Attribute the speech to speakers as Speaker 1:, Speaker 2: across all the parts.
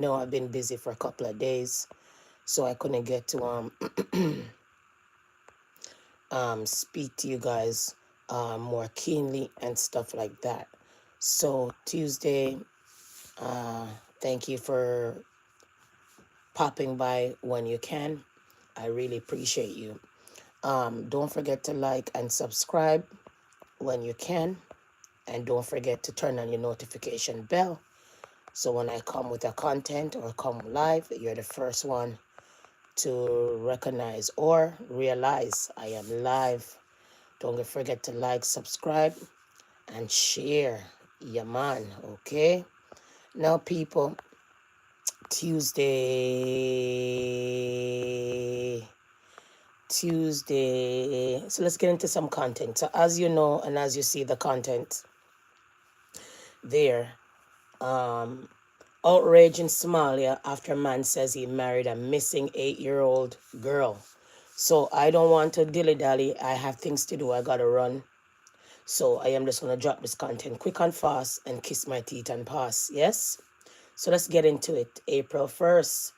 Speaker 1: know I've been busy for a couple of days, so I couldn't get to speak to you guys more keenly and stuff like that. So Tuesday, thank you for popping by when you can. I really appreciate you. Don't forget to like and subscribe when you can, and don't forget to turn on your notification bell so when I come with a content or come live, you're the first one to recognize or realize I am live. Don't forget to like, subscribe, and share. Yeah, man. Okay. Now, people, Tuesday. So let's get into some content. So as you know, and as you see the content there, outrage in Somalia after man says he married a missing 8-year-old girl. So I don't want to dilly-dally. I have things to do. I got to run. So I am just going to drop this content quick and fast and kiss my teeth and pass. Yes? So let's get into it. April 1st.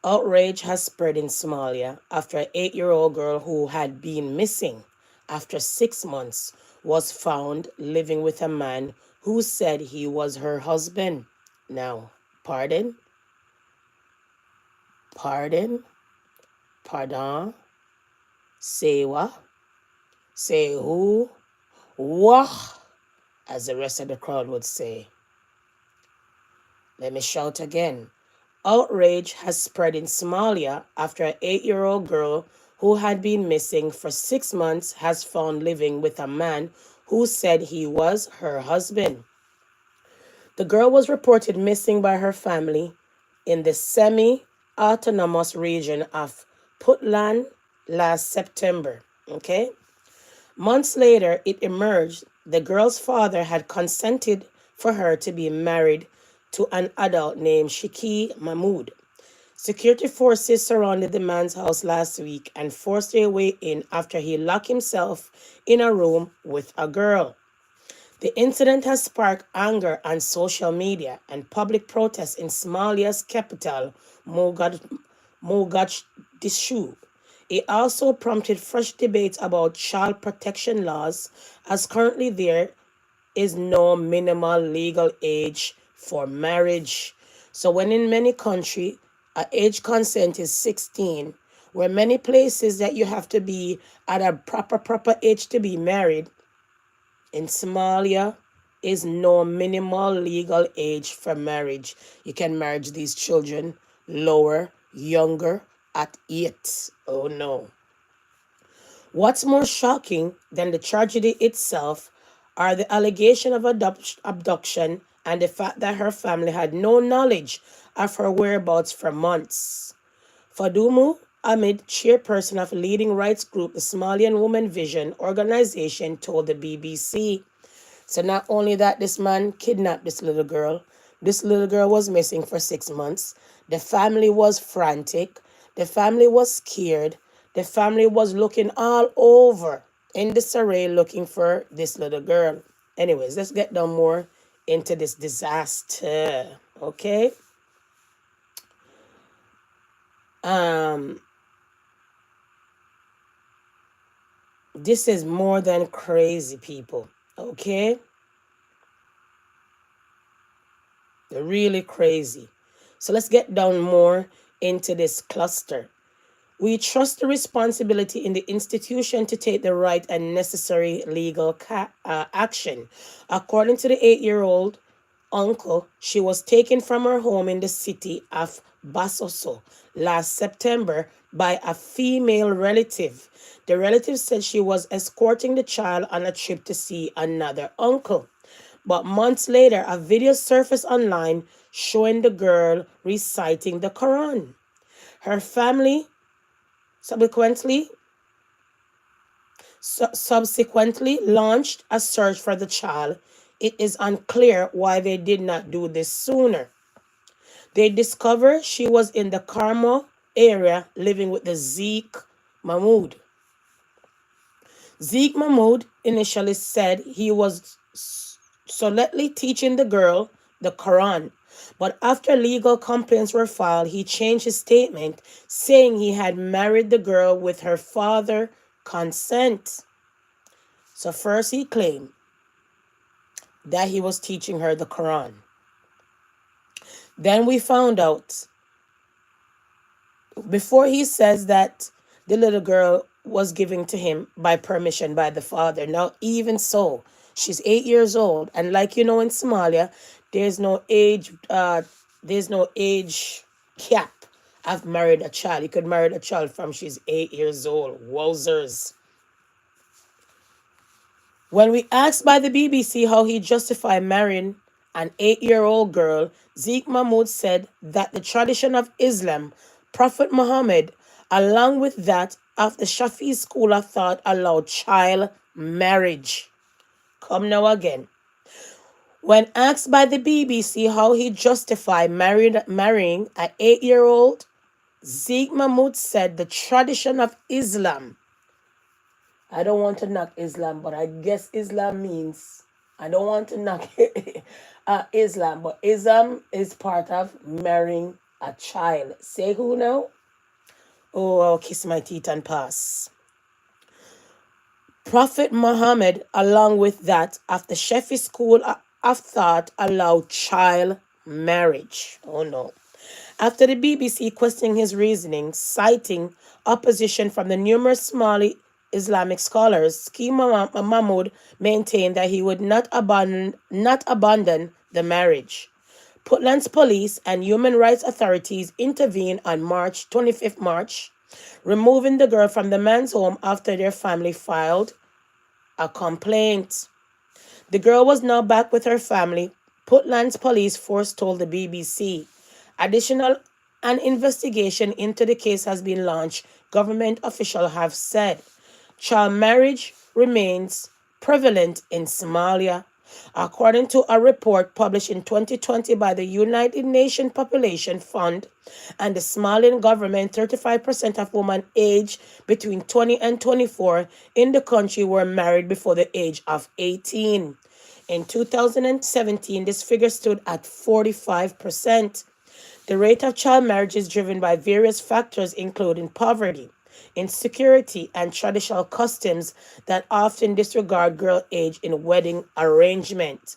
Speaker 1: Outrage has spread in Somalia after an 8-year-old girl who had been missing after 6 months was found living with a man who said he was her husband. Now, pardon? Pardon? Pardon? Say what? Say who? What? As the rest of the crowd would say. Let me shout again. Outrage has spread in Somalia after an 8-year-old girl who had been missing for 6 months has found living with a man who said he was her husband. The girl was reported missing by her family in the semi-autonomous region of Puntland last September. Okay? Months later, it emerged the girl's father had consented for her to be married to an adult named Shiki Mahmood. Security forces surrounded the man's house last week and forced their way in after he locked himself in a room with a girl. The incident has sparked anger on social media and public protests in Somalia's capital, Mogadishu. It also prompted fresh debates about child protection laws, as currently there is no minimal legal age for marriage. So when in many countries, age consent is 16, where many places that you have to be at a proper age to be married, in Somalia is no minimal legal age for marriage. You can marry these children lower, younger, at 8. Oh no. What's more shocking than the tragedy itself are the allegation of abduction and the fact that her family had no knowledge of her whereabouts for months. Fadumu Ahmed, chairperson of leading rights group the Somalian Women Vision organization, told the BBC. So not only that this man kidnapped this little girl was missing for 6 months. The family was frantic. The family was scared. The family was looking all over in disarray looking for this little girl. Anyways, let's get down more into this disaster. Okay? This is more than crazy, people. Okay? They're really crazy. So let's get down more into this cluster. We trust the responsibility in the institution to take the right and necessary legal action. According to the 8-year-old uncle, she was taken from her home in the city of Basoso last September by a female relative. The relative said she was escorting the child on a trip to see another uncle. But months later, a video surfaced online showing the girl reciting the Quran. Her family subsequently launched a search for the child. It is unclear why they did not do this sooner. They discovered she was in the Carmel area living with the Zeke Mahmood. Zeke Mahmood initially said he was solely teaching the girl the Quran, But after legal complaints were filed, he changed his statement, saying he had married the girl with her father's consent. So first he claimed that he was teaching her the Quran. Then we found out, before he says that the little girl was given to him by permission by the father. Now, even so, she's 8 years old. And like you know, in Somalia, there's no age, cap. I've married a child. You could marry a child from she's 8 years old. Wowzers. When we asked by the BBC how he justified marrying an 8-year-old girl, Zeke Mahmood said that the tradition of Islam, Prophet Muhammad, along with that of the Shafi school of thought, allowed child marriage. Come now again. When asked by the BBC how he justified marrying an 8-year-old, Zeke Mahmood said the tradition of Islam. I don't want to knock Islam, but I guess Islam means, I don't want to knock Islam, but Islam is part of marrying a child. Say who now? Oh, I'll kiss my teeth and pass. Prophet Muhammad, along with that, of the Shafi school of thought, allowed child marriage. Oh no. After the BBC questioning his reasoning, citing opposition from the numerous Somali Islamic scholars, Ski Mahmoud maintained that he would not abandon the marriage. Puntland's police and human rights authorities intervened on 25th March, removing the girl from the man's home after their family filed a complaint. The girl was now back with her family, Puntland's police force told the BBC. An investigation into the case has been launched, government officials have said. Child marriage remains prevalent in Somalia. According to a report published in 2020 by the United Nations Population Fund and the Somalian government, 35% of women aged between 20 and 24 in the country were married before the age of 18. In 2017, this figure stood at 45%. The rate of child marriage is driven by various factors, including poverty, insecurity, and traditional customs that often disregard girl age in wedding arrangement.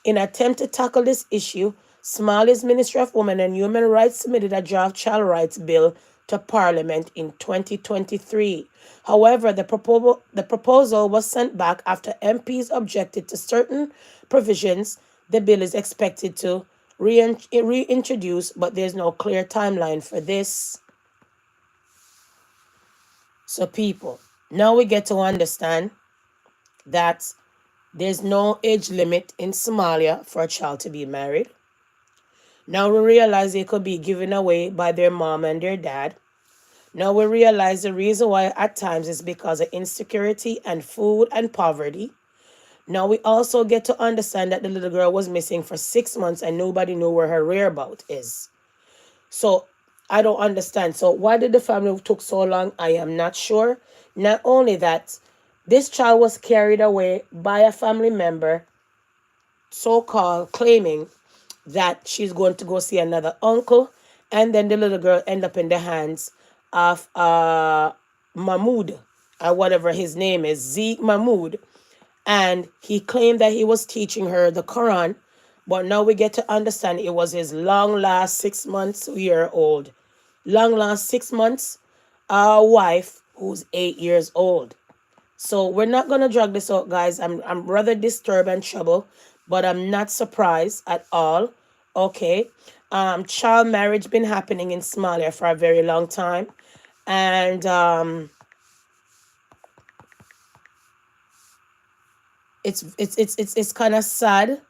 Speaker 1: In an attempt to tackle this issue, Somalia's Ministry of Women and Human Rights submitted a draft child rights bill to Parliament in 2023. However, the proposal was sent back after MPs objected to certain provisions. The bill is expected to reintroduce, but there's no clear timeline for this. So people, now we get to understand that there's no age limit in Somalia for a child to be married. Now we realize they could be given away by their mom and their dad. Now we realize the reason why at times is because of insecurity and food and poverty. Now we also get to understand that the little girl was missing for 6 months and nobody knew where her whereabouts is. So I don't understand. So why did the family took so long? I am not sure. Not only that, this child was carried away by a family member, so-called claiming that she's going to go see another uncle, and then the little girl end up in the hands of Mahmoud, or whatever his name is, Zeke Mahmoud. And he claimed that he was teaching her the Quran, but now we get to understand it was his long last 6 months wife who's 8 years old. So we're not gonna drag this out, guys. I'm rather disturbed and troubled, but I'm not surprised at all. Okay, child marriage been happening in Somalia for a very long time, and it's kind of sad,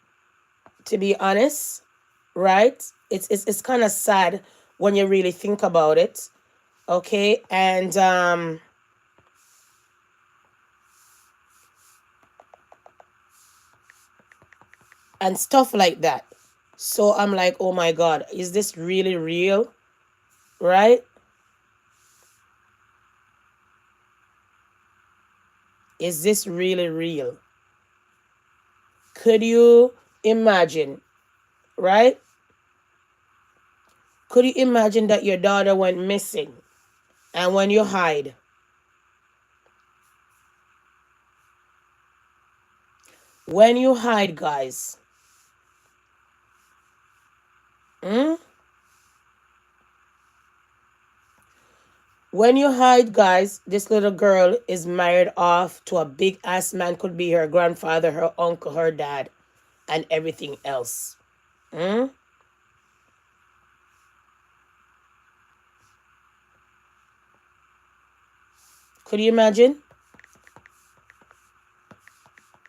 Speaker 1: to be honest, right? It's kind of sad when you really think about it. Okay, and stuff like that. So I'm like, oh my God, is this really real? Right? Is this really real? Could you imagine, right? Could you imagine that your daughter went missing? And when you hide, guys, when you hide, guys, this little girl is married off to a big ass man, could be her grandfather, her uncle, her dad, and everything else. Could you imagine?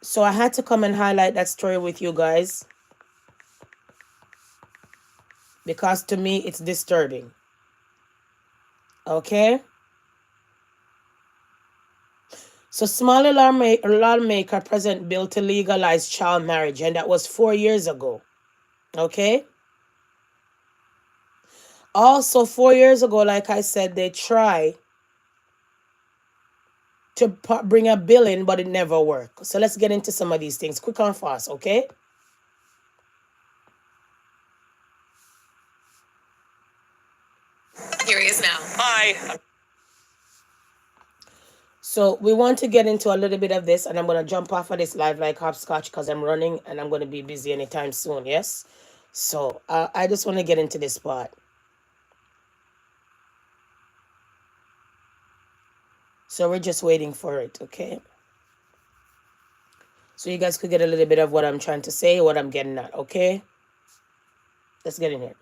Speaker 1: So I had to come and highlight that story with you guys, because to me it's disturbing. Okay? So Somali lawmaker present bill to legalize child marriage, and that was 4 years ago. Okay? Also 4 years ago, like I said, they try to bring a bill in, but it never worked. So let's get into some of these things quick and fast, okay?
Speaker 2: Here he is now. Hi.
Speaker 1: So we want to get into a little bit of this, and I'm going to jump off of this live like hopscotch because I'm running and I'm going to be busy anytime soon, yes? So I just want to get into this part. So we're just waiting for it, okay? So you guys could get a little bit of what I'm trying to say, what I'm getting at, okay? Let's get in here.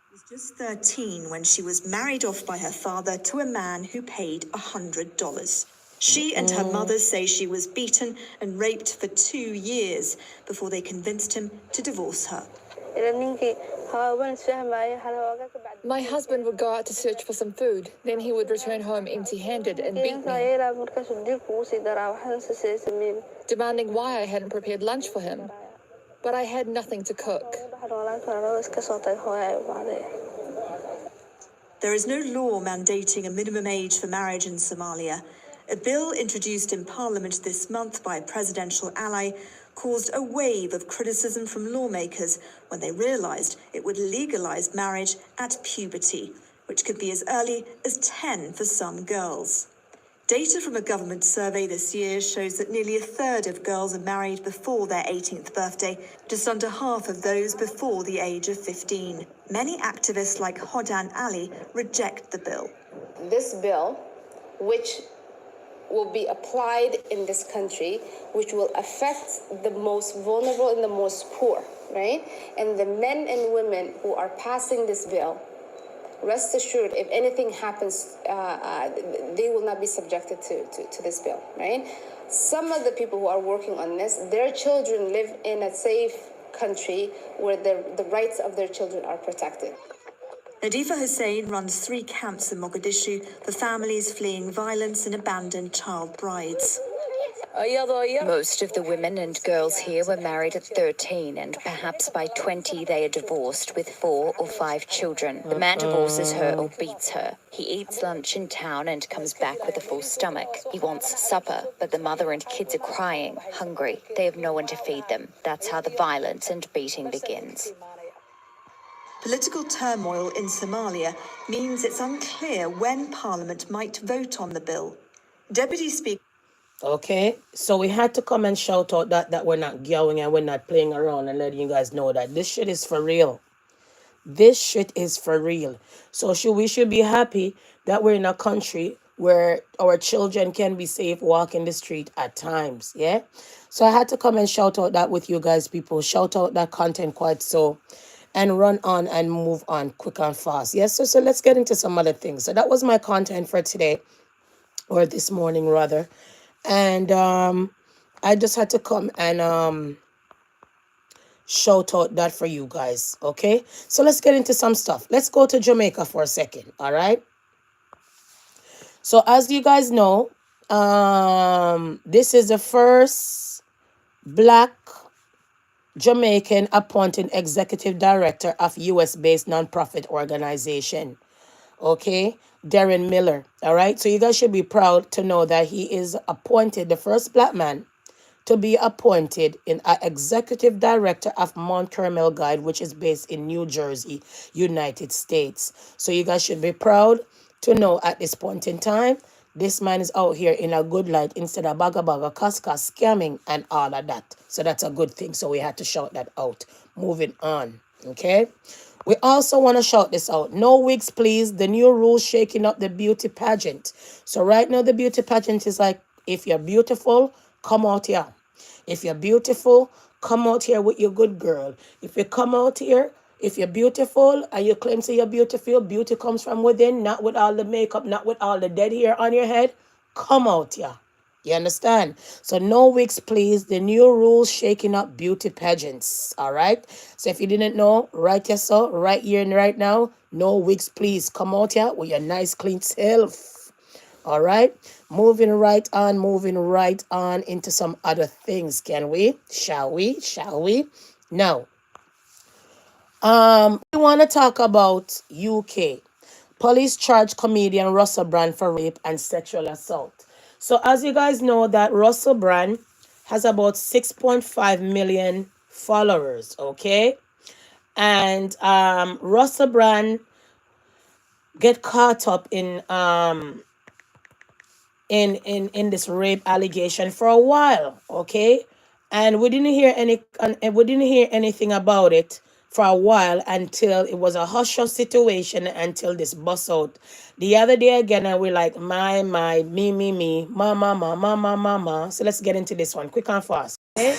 Speaker 3: She was just 13 when she was married off by her father to a man who paid $100. She and her mother say she was beaten and raped for 2 years before they convinced him to divorce her.
Speaker 4: My husband would go out to search for some food. Then he would return home empty-handed and beat me, demanding why I hadn't prepared lunch for him. But I had nothing to cook.
Speaker 3: There is no law mandating a minimum age for marriage in Somalia. A bill introduced in Parliament this month by a presidential ally caused a wave of criticism from lawmakers when they realised it would legalise marriage at puberty, which could be as early as 10 for some girls. Data from a government survey this year shows that nearly a third of girls are married before their 18th birthday, just under half of those before the age of 15. Many activists like Hodan Ali reject the bill.
Speaker 5: This bill, which will be applied in this country, which will affect the most vulnerable and the most poor, right? And the men and women who are passing this bill, rest assured, if anything happens, they will not be subjected to this bill, right? Some of the people who are working on this, their children live in a safe country where the rights of their children are protected.
Speaker 3: Nadifa Hussain runs 3 camps in Mogadishu for families fleeing violence and abandoned child brides.
Speaker 6: Most of the women and girls here were married at 13, and perhaps by 20 they are divorced with 4 or 5 children. The man divorces her or beats her. He eats lunch in town and comes back with a full stomach. He wants supper, but the mother and kids are crying, hungry. They have no one to feed them. That's how the violence and beating begins.
Speaker 3: Political turmoil in Somalia means it's unclear when Parliament might vote on the bill. Deputy Speaker...
Speaker 1: Okay, so we had to come and shout out that we're not going and we're not playing around, and letting you guys know that this shit is for real. This shit is for real. So we should be happy that we're in a country where our children can be safe walking the street at times, yeah? So I had to come and shout out that with you guys, people. Shout out that content quite so, and run on and move on quick and fast. Yes, so let's get into some other things. So that was my content for today, or this morning rather. And I just had to come and shout out that for you guys, okay? So let's get into some stuff. Let's go to Jamaica for a second, all right? So as you guys know, this is the first Black Jamaican appointed executive director of US-based nonprofit organization, okay? Darren Miller, all right? So you guys should be proud to know that he is appointed the first Black man to be appointed in an executive director of Mount Carmel Guide, which is based in New Jersey, United States. So you guys should be proud to know at this point in time, this man is out here in a good light instead of baga casca scamming and all of that. So that's a good thing. So we had to shout that out. Moving on. Okay. We also want to shout this out. No wigs, please. The new rules shaking up the beauty pageant. So right now the beauty pageant is like, if you're beautiful, come out here. If you're beautiful, come out here with your good girl. If you come out here, if you're beautiful and you claim to you're beautiful, beauty comes from within, not with all the makeup, not with all the dead hair on your head. Come out here. You understand? So no wigs, please. The new rules shaking up beauty pageants. All right. So if you didn't know, right yourself, right here and right now, no wigs, please. Come out here with your nice, clean self. All right. Moving right on into some other things. Can we? Shall we? Shall we? Now, we want to talk about UK. Police charge comedian Russell Brand for rape and sexual assault. So as you guys know that Russell Brand has about 6.5 million followers, okay? And Russell Brand get caught up in this rape allegation for a while, okay? And we didn't hear anything about it for a while until it was a hush hush situation until this bust out the other day again, and we're like, my, me, mama. So let's get into this one quick and fast. Okay?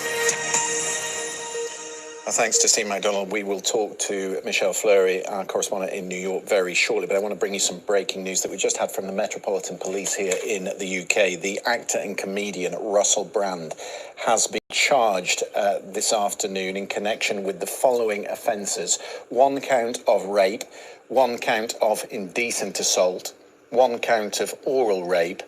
Speaker 7: Thanks to Steve MacDonald. We will talk to Michelle Fleury, our correspondent in New York, very shortly. But I want to bring you some breaking news that we just had from the Metropolitan Police here in the UK. The actor and comedian Russell Brand has been charged this afternoon in connection with the following offences: 1 count of rape, 1 count of indecent assault, 1 count of oral rape,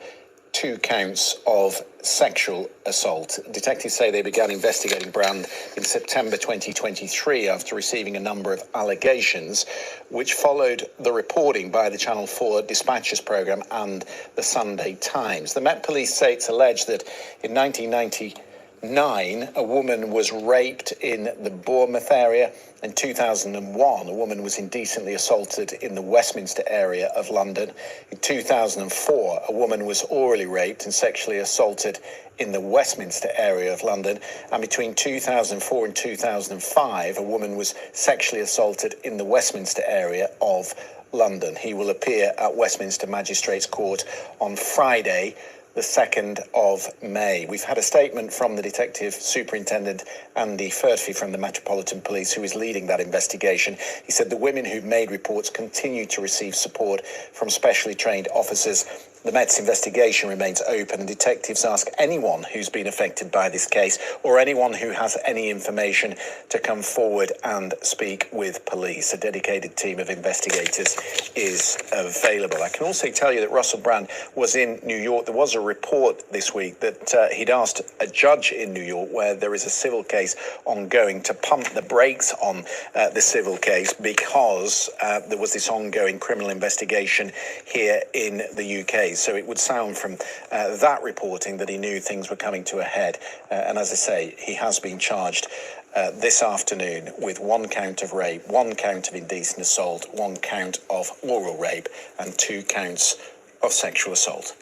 Speaker 7: 2 counts of sexual assault. Detectives say they began investigating Brand in September 2023 after receiving a number of allegations, which followed the reporting by the Channel 4 Dispatches programme and the Sunday Times. The Met Police say it's alleged that in 1999, a woman was raped in the Bournemouth area. In 2001, a woman was indecently assaulted in the Westminster area of London. In 2004, a woman was orally raped and sexually assaulted in the Westminster area of London. And between 2004 and 2005, a woman was sexually assaulted in the Westminster area of London. He will appear at Westminster Magistrates Court on Friday, the 2nd of May. We've had a statement from the Detective Superintendent Andy Furtfy from the Metropolitan Police, who is leading that investigation. He said the women who made reports continue to receive support from specially trained officers. The Met's investigation remains open, and detectives ask anyone who's been affected by this case or anyone who has any information to come forward and speak with police. A dedicated team of investigators is available. I can also tell you that Russell Brand was in New York. There was a report this week that he'd asked a judge in New York, where there is a civil case ongoing, to pump the brakes on the civil case because there was this ongoing criminal investigation here in the UK. So it would sound from that reporting that he knew things were coming to a head. And as I say, he has been charged this afternoon with 1 count of rape, 1 count of indecent assault, 1 count of oral rape, and 2 counts of sexual assault.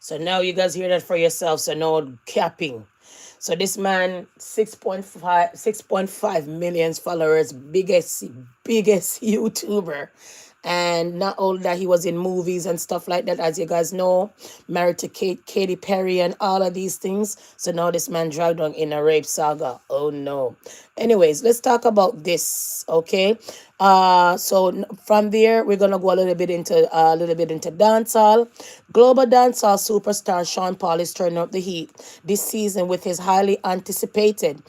Speaker 1: So now you guys hear that for yourself. So no capping. So this man, 6.5 million followers, biggest YouTuber. And not only that, he was in movies and stuff like that, as you guys know, married to Katy Perry and all of these things. So now this man dragged on in a rape saga. Oh no. Anyways, let's talk about this, okay? So from there, we're gonna go a little bit into dancehall. Global dancehall superstar Sean Paul is turning up the heat this season with his highly anticipated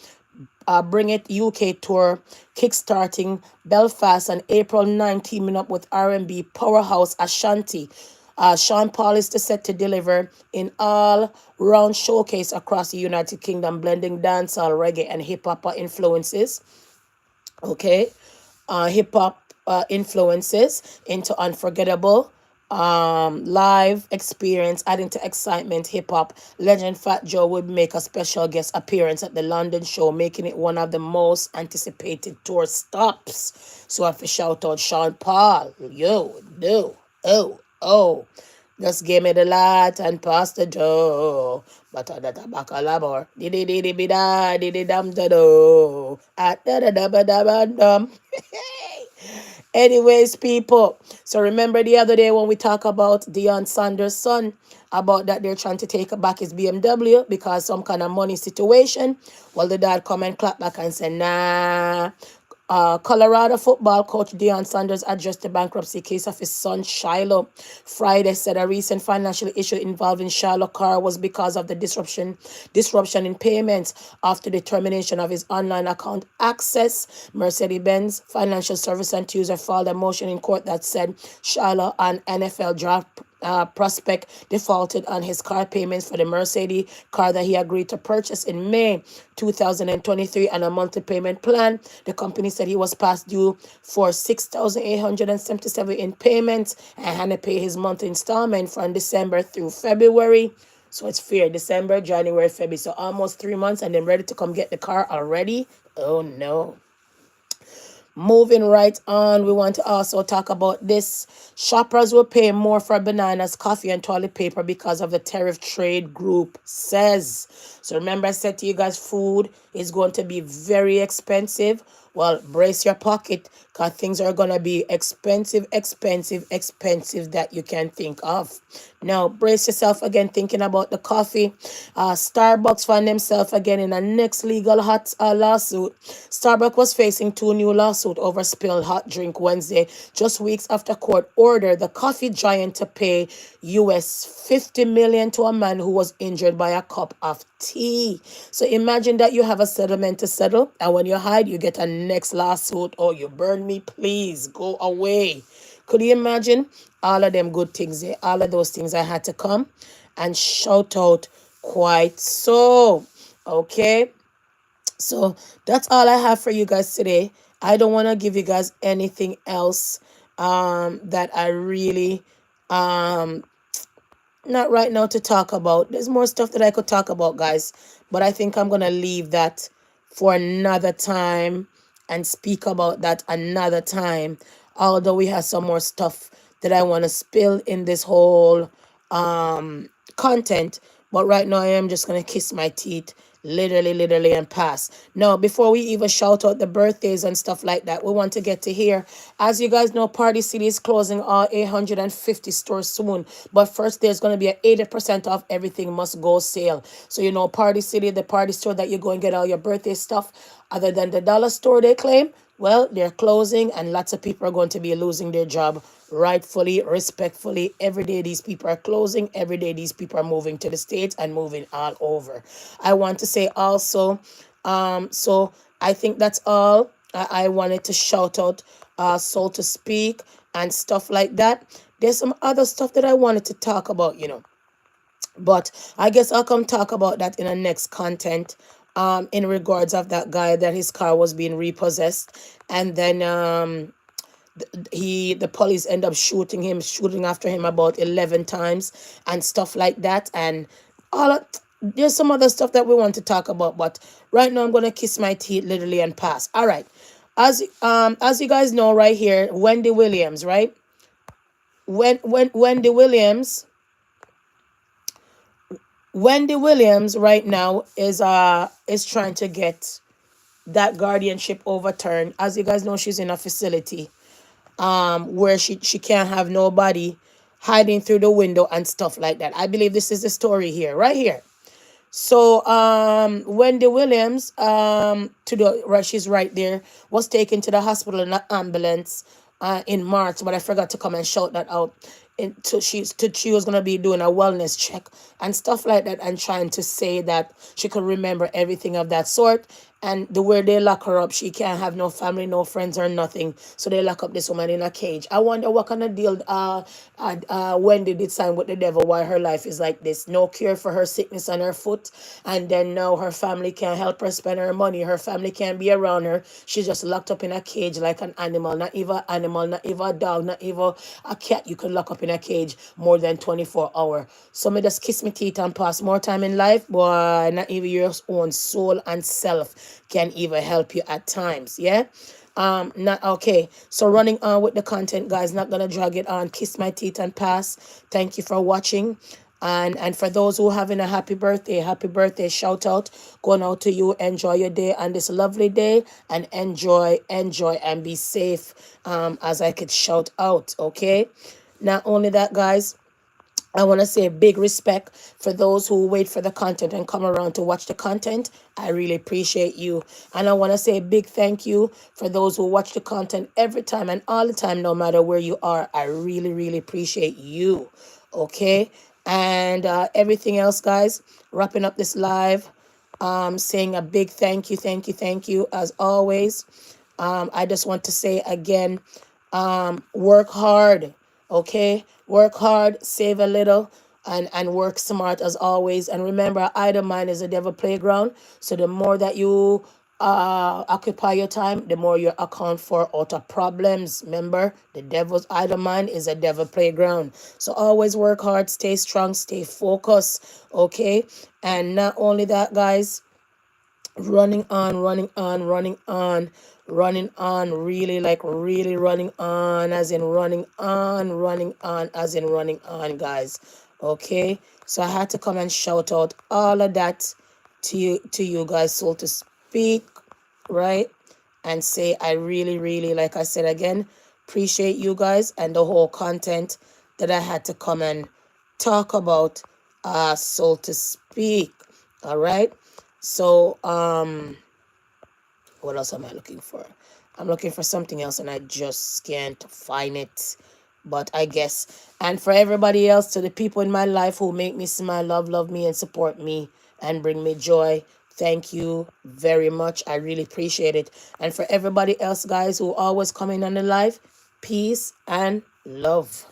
Speaker 1: Bring It UK tour kickstarting Belfast on April 9, teaming up with R&B powerhouse Ashanti. Sean Paul is set to deliver in all-round showcase across the United Kingdom, blending dancehall, reggae, and hip-hop influences. Okay, hip-hop influences into unforgettable live experience, adding to excitement. Hip hop legend Fat Joe would make a special guest appearance at the London show, making it one of the most anticipated tour stops. So I have to shout out Sean Paul. Yo, no, oh. Just give me the light and pass the door. But I that a bacalabor. Diddy be da diddy dum da do. At da ba da ba dum. Anyways, people. So remember the other day when we talk about Deion Sanders' son, about that they're trying to take back his BMW because some kind of money situation. Well, the dad come and clap back and say, nah. Colorado football coach Deion Sanders addressed the bankruptcy case of his son Shiloh. Friday said a recent financial issue involving Shiloh Carr was because of the disruption in payments after the termination of his online account access. Mercedes-Benz Financial Service on Tuesday filed a motion in court that said Shiloh, an NFL draft prospect, defaulted on his car payments for the Mercedes car that he agreed to purchase in May 2023 on a monthly payment plan. The company said he was past due for $6,877 in payments and had to pay his monthly installment from December through February. So it's fair. December, January, February. So almost 3 months and then ready to come get the car already. Oh no. Moving right on, we want to also talk about this. Shoppers will pay more for bananas, coffee, and toilet paper because of the tariff trade group says. So remember, I said to you guys, food is going to be very expensive. Well, brace your pocket because things are going to be expensive that you can think of. Now, brace yourself again thinking about the coffee. Starbucks found themselves again in a next legal hot lawsuit. Starbucks was facing two new lawsuits over spilled hot drink Wednesday, just weeks after court ordered the coffee giant to pay US $50 million to a man who was injured by a cup of tea. So imagine that you have a settlement to settle, and when you hide, you get a next lawsuit. Oh, you burn me, please go away. Could you imagine all of them good things there? All of those things I had to come and shout out quite so. Okay. So that's all I have for you guys today. I don't want to give you guys anything else that I really not right now to talk about. There's more stuff that I could talk about, guys, but I think I'm gonna leave that for another time and speak about that another time. Although we have some more stuff that I want to spill in this whole content, but right now I am just gonna kiss my teeth literally and pass. Now, before we even shout out the birthdays and stuff like that, we want to get to here. As you guys know, Party City is closing all 850 stores soon, but first there's going to be an 80% off everything must go sale. So you know, Party City, the party store that you go and get all your birthday stuff, other than the dollar store they claim, well, they're closing and lots of people are going to be losing their job, rightfully, respectfully. Every day these people are closing. Every day these people are moving to the States and moving all over. I want to say also, so I think that's all. I wanted to shout out, so to speak, and stuff like that. There's some other stuff that I wanted to talk about, you know. But I guess I'll come talk about that in the next content. In regards of that guy that his car was being repossessed, and then the police end up shooting after him about 11 times and stuff like that, and there's some other stuff that we want to talk about, but right now I'm gonna kiss my teeth literally and pass. All right, as you guys know, right here, Wendy Williams, right? Wendy Williams right now is trying to get that guardianship overturned. As you guys know, she's in a facility where she can't have nobody hiding through the window and stuff like that. I believe this is the story here, right here. So Wendy Williams, she's right there, was taken to the hospital in an ambulance in March, but I forgot to come and shout that out. She was gonna be doing a wellness check and stuff like that, and trying to say that she could remember everything of that sort. And the way they lock her up, she can't have no family, no friends, or nothing. So they lock up this woman in a cage. I wonder what kind of deal Wendy did sign with the devil, why her life is like this. No cure for her sickness on her foot. And then now her family can't help her spend her money. Her family can't be around her. She's just locked up in a cage like an animal. Not even an animal, not even a dog, not even a cat you can lock up in in a cage more than 24 hours. So me just kiss my teeth and pass more time in life, boy, not even your own soul and self can even help you at times. Yeah. Not okay. So running on with the content, guys, not gonna drag it on. Kiss my teeth and pass. Thank you for watching. And for those who having a happy birthday shout out going out to you. Enjoy your day on this lovely day, and enjoy and be safe, as I could shout out. Okay, not only that, guys, I want to say big respect for those who wait for the content and come around to watch the content. I really appreciate you. And I want to say a big thank you for those who watch the content every time and all the time, no matter where you are. I really, really appreciate you. Okay. And everything else, guys, wrapping up this live, saying a big thank you as always. I just want to say again, work hard, okay? Work hard, save a little, and work smart as always. And remember, idle mind is a devil playground. So the more that you occupy your time, the more you account for out of problems. Remember, the devil's idle mind is a devil playground. So always work hard, stay strong, stay focused, okay? And not only that, guys, running on, really, like really running on, as in running on, as in running on, guys. Okay, so I had to come and shout out all of that to you guys, so to speak, right? And say I really, really, like I said again, appreciate you guys and the whole content that I had to come and talk about, so to speak. All right. So what else am I looking for? I'm looking for something else and I just can't find it. But I guess, and for everybody else, to the people in my life who make me smile, love me, and support me and bring me joy, thank you very much. I really appreciate it. And for everybody else, guys, who always come in on the live, peace and love.